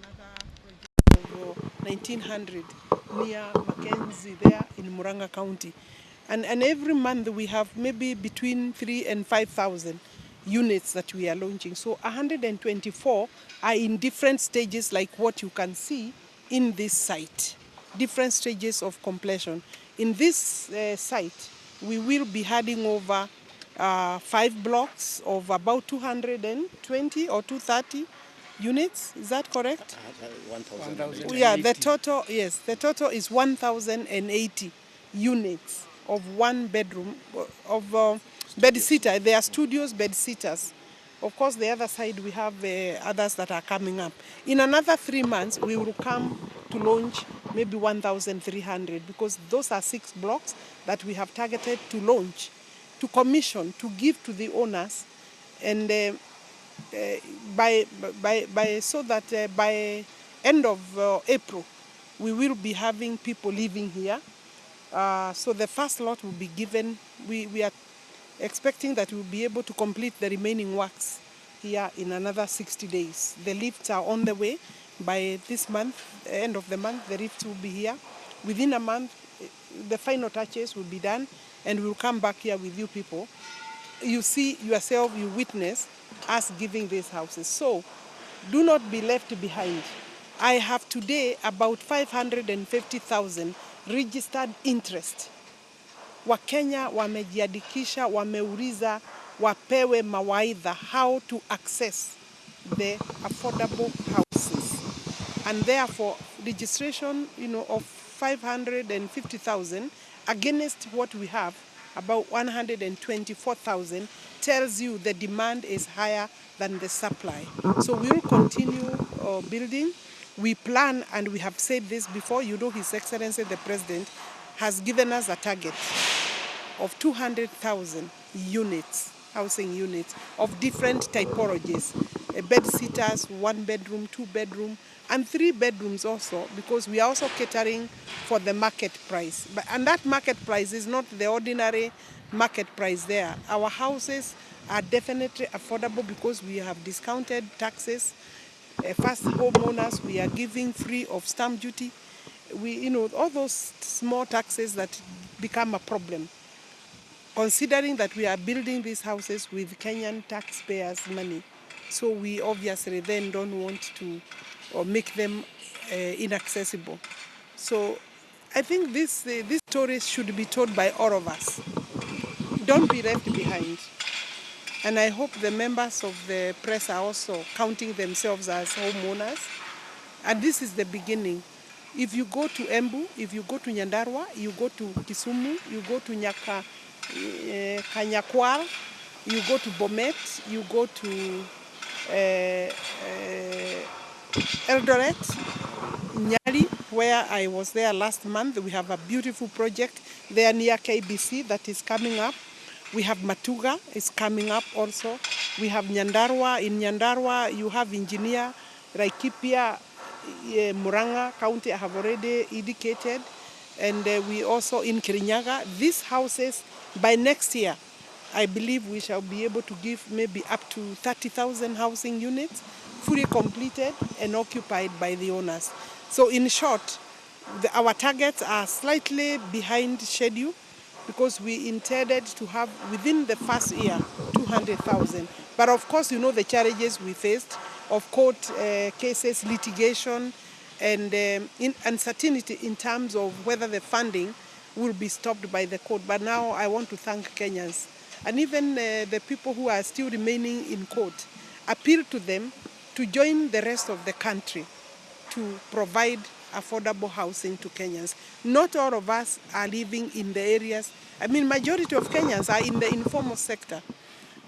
another project of 1900 near Mackenzie there in Muranga County. And every month we have maybe between 3 and 5,000 units that we are launching. So 124 are in different stages like what you can see in this site, different stages of completion. In this site, we will be handing over 5 blocks of about 220 or 230 units. Is that correct? 1,080. Yeah, the total, yes, the total is 1,080 units of one bedroom, of bed sitter. There are studios, bed sitters. Of course, the other side we have others that are coming up. In another 3 months, we will come to launch maybe 1,300 because those are 6 blocks that we have targeted to launch, to commission, to give to the owners, and so that by end of April, we will be having people living here. So the first lot will be given. We are expecting that we'll be able to complete the remaining works here in another 60 days. The lifts are on the way. By this month, end of the month, the lifts will be here. Within a month, the final touches will be done, and we'll come back here with you people. You see yourself, you witness us giving these houses. So do not be left behind. I have today about 550,000 registered interest. Wakenya wamejiandikisha, wameuliza wapewe mawaidha how to access the affordable houses. And therefore, registration, of 550,000 against what we have, about 124,000, tells you the demand is higher than the supply. So we will continue building. We plan, and we have said this before, His Excellency the President has given us a target of 200,000 units, housing units of different typologies, bed sitters, 1 bedroom, 2 bedroom, and 3 bedrooms also, because we are also catering for the market price. And that market price is not the ordinary market price there. Our houses are definitely affordable because we have discounted taxes. First homeowners, we are giving free of stamp duty. All those small taxes that become a problem, considering that we are building these houses with Kenyan taxpayers' money. So we obviously then don't want to make them inaccessible. So I think these stories should be told by all of us. Don't be left behind. And I hope the members of the press are also counting themselves as homeowners. And this is the beginning. If you go to Embu, if you go to Nyandarua, you go to Kisumu, you go to Kanyakwar, you go to Bomet, you go to Eldoret, Nyali, where I was there last month. We have a beautiful project there near KBC that is coming up. We have Matuga is coming up also. We have Nyandarua. In Nyandarua, you have Engineer, Laikipia, Muranga County, I have already indicated. And we also in Kirinyaga. These houses, by next year, I believe we shall be able to give maybe up to 30,000 housing units, fully completed and occupied by the owners. So in short, our targets are slightly behind schedule because we intended to have within the first year 200,000. But of course, the challenges we faced of court cases, litigation, and uncertainty in terms of whether the funding will be stopped by the court. But now I want to thank Kenyans and even the people who are still remaining in court, appeal to them to join the rest of the country to provide affordable housing to Kenyans. Not all of us are living in the areas. Majority of Kenyans are in the informal sector.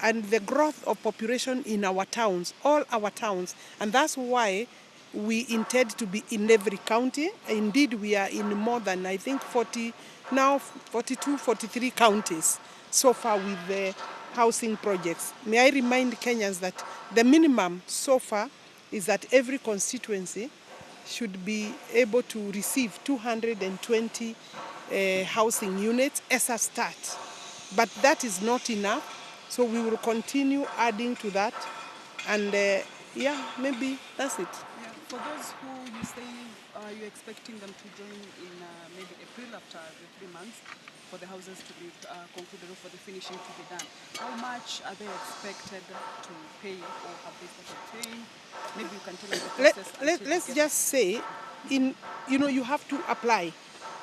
And the growth of population in our towns, all our towns, and that's why we intend to be in every county. Indeed, we are in more than, I think, 42, 43 counties so far with the housing projects. May I remind Kenyans that the minimum so far is that every constituency should be able to receive 220 housing units as a start. But that is not enough, so we will continue adding to that. And maybe that's it. For those who you say you're expecting them to join in maybe April after the 3 months for the houses to be concluded or for the finishing to be done, how much are they expected to pay or have they started paying? Maybe you can tell us the process until Let's they get. just say, you have to apply.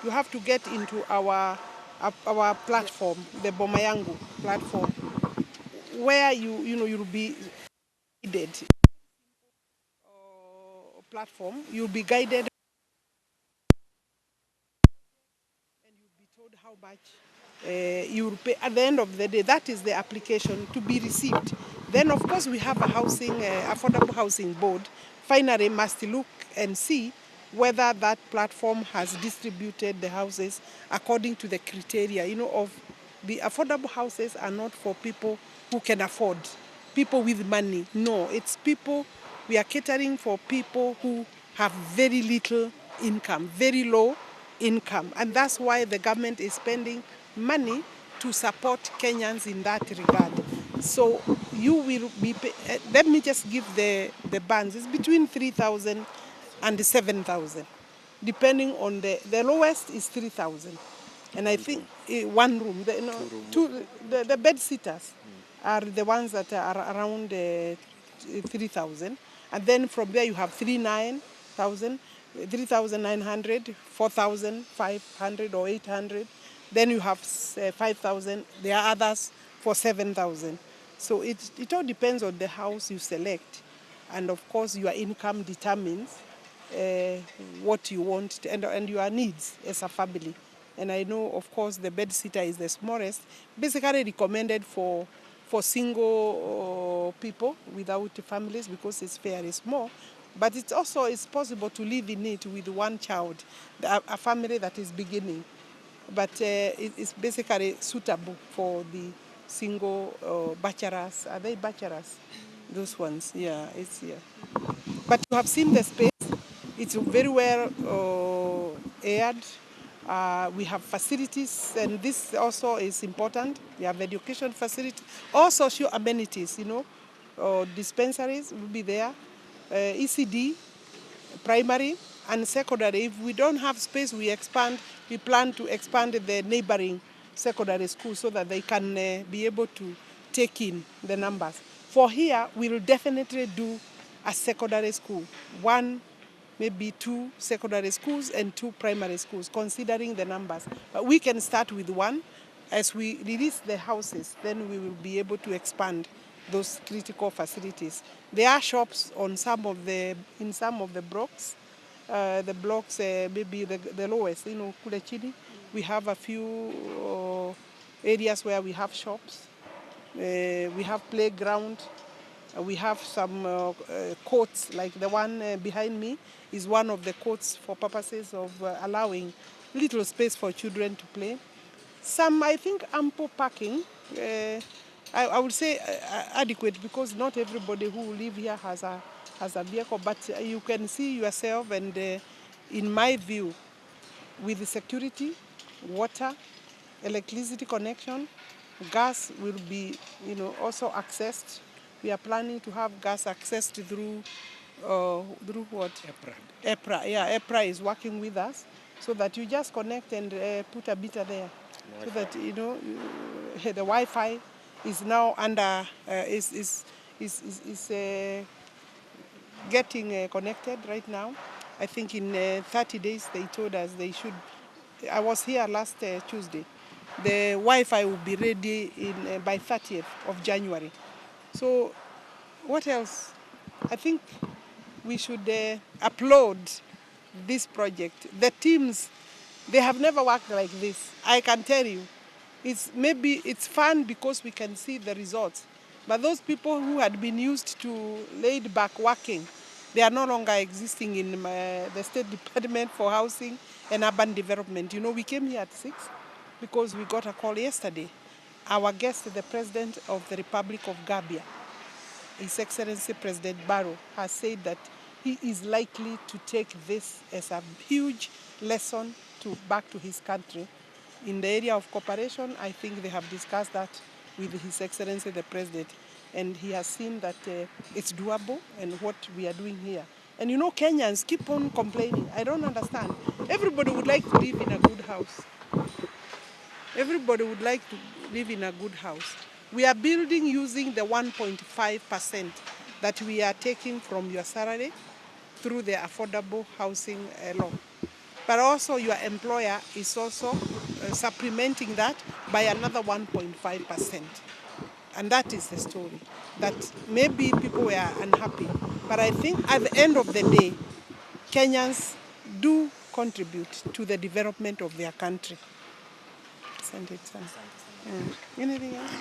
You have to get into our platform, the Bomayangu platform, where you'll be guided. Platform, you'll be guided and you'll be told how much you will pay at the end of the day. That is the application to be received. Then, of course, we have a housing, affordable housing board. Finally, must look and see whether that platform has distributed the houses according to the criteria. Of the affordable houses are not for people who can afford, people with money. No, it's people. We are catering for people who have very little income, very low income. And that's why the government is spending money to support Kenyans in that regard. So you will be, let me just give the bands. It's between 3,000 and 7,000, depending on the lowest is 3,000. And I think one room, the bed sitters are the ones that are around 3,000. And then from there you have 3,900, 3,900, 4,500 or 800. Then you have 5,000. There are others for 7,000. So it all depends on the house you select. And of course, your income determines what you want and your needs as a family. And I know, of course, the bed sitter is the smallest, basically recommended for single people without families because it's fairly small. But it's also it's possible to live in it with one child, a family that is beginning. But it's basically suitable for the single bachelors. Are they bachelors? Those ones, yeah, it's here. But you have seen the space. It's very well aired. We have facilities, and this also is important. We have education facilities, all social amenities, dispensaries will be there, ECD, primary and secondary. If we don't have space, we plan to expand the neighboring secondary schools so that they can be able to take in the numbers. For here, we will definitely do a secondary school, one, maybe two secondary schools and two primary schools, considering the numbers. But we can start with one. As we release the houses, then we will be able to expand those critical facilities. There are shops in some of the blocks. The blocks, maybe the lowest, Kule Chini. We have a few areas where we have shops. We have playground. We have some courts, like the one behind me is one of the courts for purposes of allowing little space for children to play. Some, I think, ample parking. I would say adequate because not everybody who live here has a vehicle, but you can see yourself, and in my view, with the security, water, electricity connection, gas will be, also accessed. We are planning to have gas accessed through what? EPRA, yeah, EPRA is working with us so that you just connect and put a meter there, so that the Wi-Fi is now under is getting connected right now. I think in 30 days they told us they should. I was here last Tuesday. The Wi-Fi will be ready by 30th of January. So what else? I think we should applaud this project. The teams, they have never worked like this. I can tell you. It's fun because we can see the results. But those people who had been used to laid back working, they are no longer existing in the State Department for Housing and Urban Development. We came here at 6 because we got a call yesterday. Our guest, the President of the Republic of Gambia, His Excellency President Barrow, has said that he is likely to take this as a huge lesson back to his country. In the area of cooperation, I think they have discussed that with His Excellency the President, and he has seen that it's doable, and what we are doing here And you know, Kenyans keep on complaining. I don't understand. Everybody would like to live in a good house. Everybody would like to live in a good house. We are building using the 1.5% that we are taking from your salary through the affordable housing law. But also your employer is also supplementing that by another 1.5%. And that is the story. That maybe people were unhappy. But I think at the end of the day, Kenyans do contribute to the development of their country. Send it, son. Anything else?